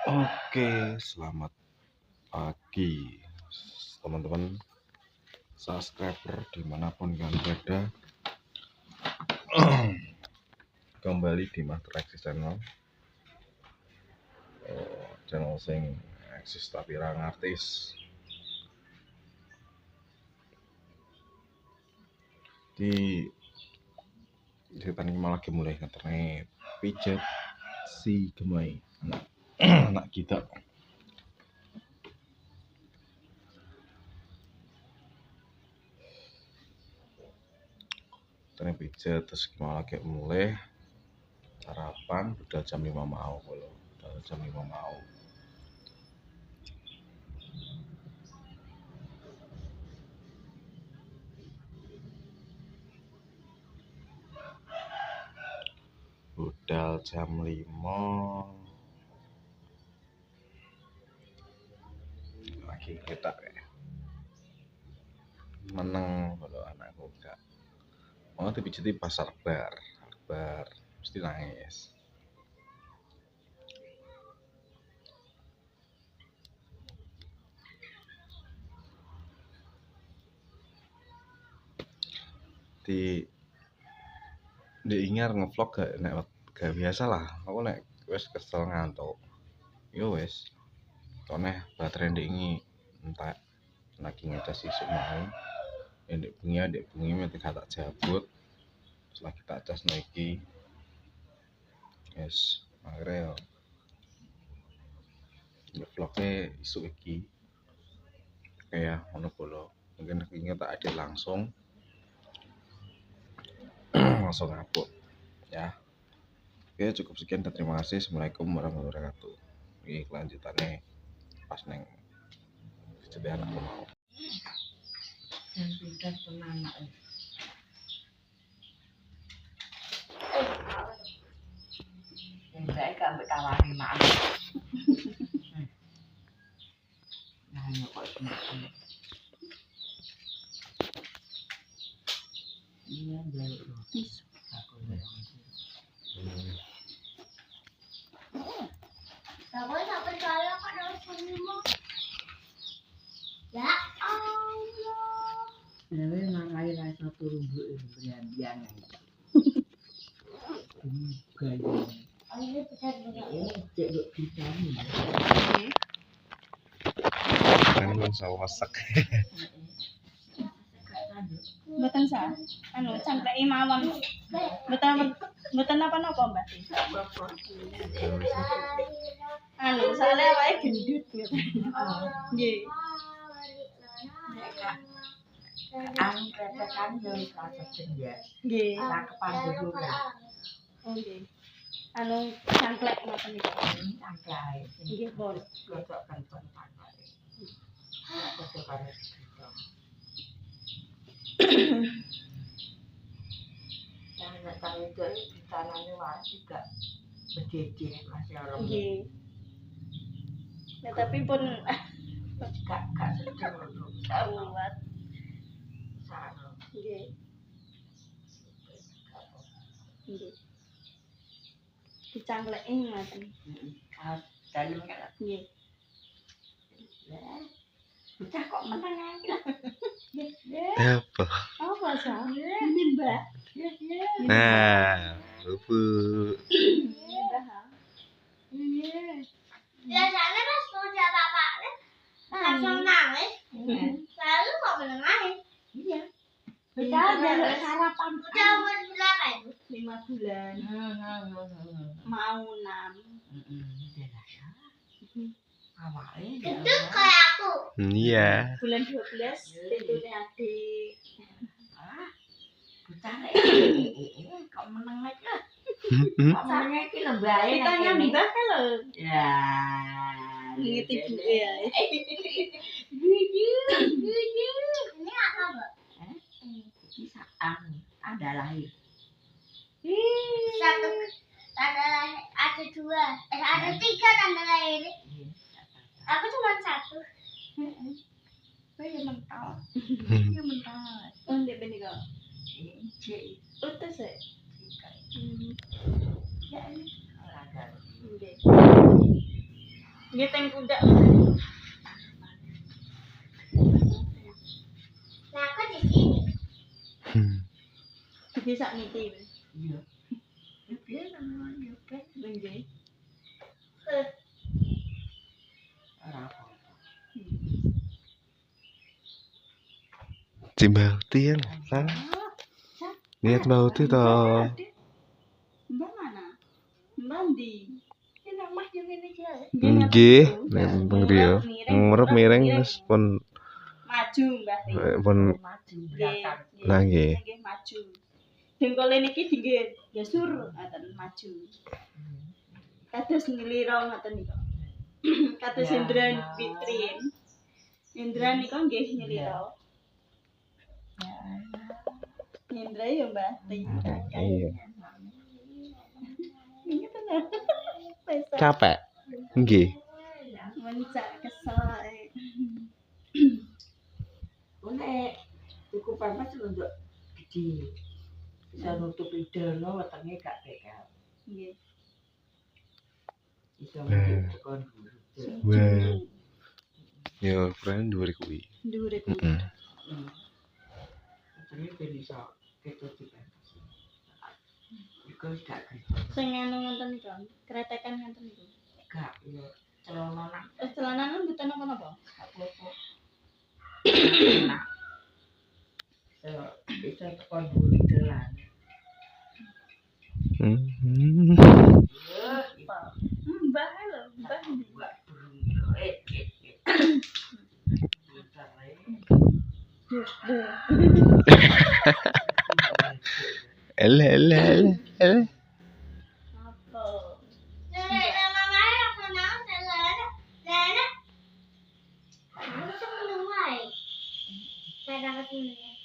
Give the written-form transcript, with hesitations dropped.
Oke, selamat pagi teman-teman subscriber dimanapun kalian berada. Kembali di Master Eksis channel, channel sing eksis tapi ra artis. Di cerita ini malah mulai ngeterne pijet si gemai anak kita. Tene pijet terus malah kayak mulai sarapan udah jam 5 mau kalau udah jam 5 mau. Budal jam 5 lagi kita meneng kalau anakku enggak mau dipijiti pasar bar mesti nangis. di ingar ngevlog gak biasa lah. Aku nek wes kesel ngantuk yo wes toneh baterai ini entek lagi ngecas isuk mau ndek bengi mesti tak jabut lagi tak cas naiki yes akhirnya yo vlognya isuk iki kayak ono bolo mungkin ingin tak edit langsung ngaput ya. Oke, cukup sekian dan terima kasih. Assalamualaikum warahmatullahi wabarakatuh. Ini kelanjutannya pas neng jadi anakku mau. Dan pindah penanak. Yang baik ambil tawari maaf. Nah, ini kok semua. Ini yang balik rotis. Aku Sampai percaya pada semua. Ya Allah. Nawe mangai rasa turumbu berlian-lian. Ini gaya. Ini besar Ini cek duk vitamin. Kan langsung masak. Mboten sah. Anu cangkleki mawon. Mboten apa-apa, Mbak. Anu soalnya awake gendut gitu. Nggih. Anu katakan yo rasa cendia. Nggih. Cakepan dulu. Oh nggih. Anu cangklek ngoten niku. Cangklek. Nggih, Pon. Gosok kan cangklek. Gosok kan. Yang tahu itu di tanahnya waras juga berjejer masih orang. Nggih. Ya tapi pun Gak sedang untuk kuat. sana. Nggih. Nggih. Dicangkleki ngoten. Dalam kan. Nggih. Bocah kok menang aja. Apa? Apa sah? Ini Mbak. Nah, Bu. Biasanya pas kerja bapaknya langsung nangis. Lalu nggak pernah nangis. Iya. Kita ada sarapan. Udah umur berapa itu? 5 bulan. Mau 6. Gendut kayak aku. Iya. Bulan 12 tentunya adik. Bocah kok menang aja. Kok menang iki lho bae. Kita nyambah kan lho. Ya. Ngiti ibuke ya. Ini apa, Mbak? Iki saang ada lahir. Satu tanda lahir ada 2. Ada 3 tanda lahir. Aku cuma 1. Kowe yo mental. Iya mental. Oh, ndek ben iki. Cek Utus e. ya ini olahraga. Nggih. Ngeteng pundak. Nah, aku di sini. Bisa niti. Iya. Ya biar namanya kan Nggih. ora apa. Cimbauti kan? Kan? Niat Cimbauti toh. Mbak mana? Mbak ndi? Ini mah yang ini ya. Nggih, nek teng griya. Ngrep miring wis pun Maju Mbah Ti. pun Maju belakang. lah nggih. Nggih maju. Dengkule niki dinggih gesur ngoten maju. Kados nglira ngoten nika. Kados Indra Fitrin. Indra nika nggih nglira. Indra ya Mbah Ti. Iya. Ingat enggak? Capek. Nggih. Mencak kesel. Nek cukup panas untuk gede. Bisa nutupi dana wetenge gak tekel. Nggih. Bisa nutup tekan dulu. Wah. Ya, ukuran dhuwur kuwi. Dhuwure kuwi. Heeh. Wetenge ben iso ketut dipentas. Iku gak Sing anu ngoten niku, kretekan ngoten niku. gak yo celana nak Celananan mboten napa-napa. apa-apa. Nah. So, bisa tekan dulu delan. Mbah lho, mbah ndi? Buat burung. Ele. Apa? Nah, mama aku nang selera. Lena. Aku tuh menunggu. Saya dapat ini.